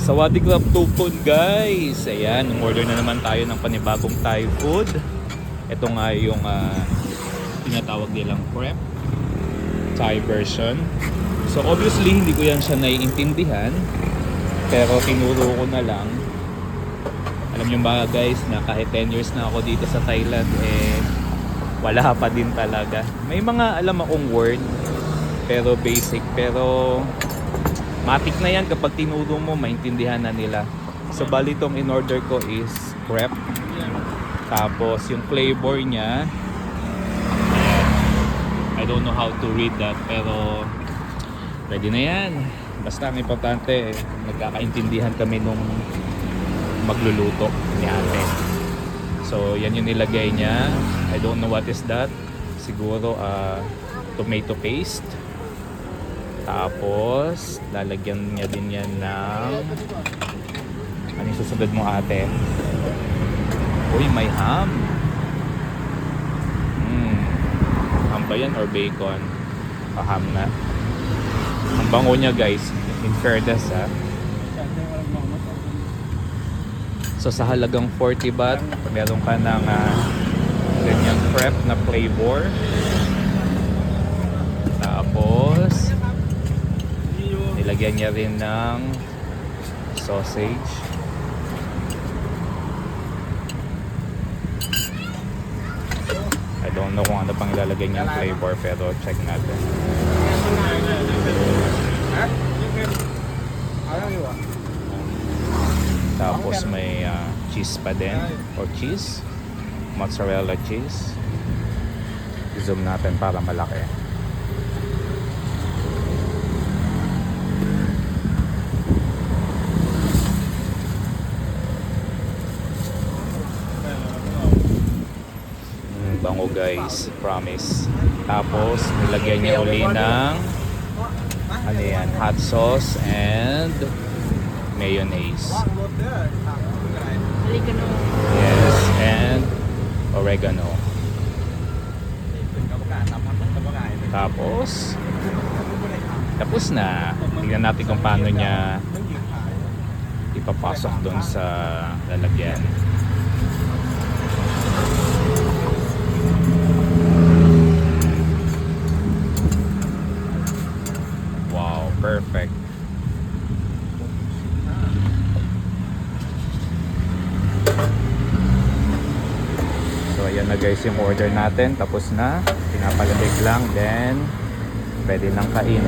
Sawadee Krab Tupon guys. Ayan, order na naman tayo ng panibagong Thai food. Ito nga yung tinatawag nilang prep Thai version. So obviously hindi ko yan siya naiintindihan, pero tinuro ko na lang. Alam nyo ba guys na kahit 10 years na ako dito sa Thailand, wala pa din talaga. May mga alam akong word, pero basic. Pero matik na yan kapag tinuro mo, maintindihan na nila. So bali itong in-order ko is prep. Tapos yung flavor niya, I don't know how to read that, pero pwede na yan. Basta ang importante, nagkakaintindihan kami nung magluluto ni ate. So yan yung nilagay niya. I don't know what is that. Siguro tomato paste. Tapos lalagyan niya din yan ng ano yung susunod mo ate? Uy, may ham. Ham ba yan or bacon? Ham na. Ang bango niya guys, in fairness ha. So sa halagang 40 baht, meron ka ng ganyang prep na flavor. Tapos nilagyan niya rin ng sausage. I don't know kung ano pang ilalagay niyang flavor, pero check natin. Tapos may cheese pa din, or cheese, mozzarella cheese. I-zoom natin para malaki. Bango guys, promise. Tapos nilagyan niya uli ng ano yan, hot sauce and mayonnaise. Yes, and oregano. Tapos na. Tingnan natin kung paano niya ipapasok doon sa lalagyan. Wow, perfect. So ayan na guys yung order natin. Tapos na. Pinapalamig lang. Then pwede nang kainin.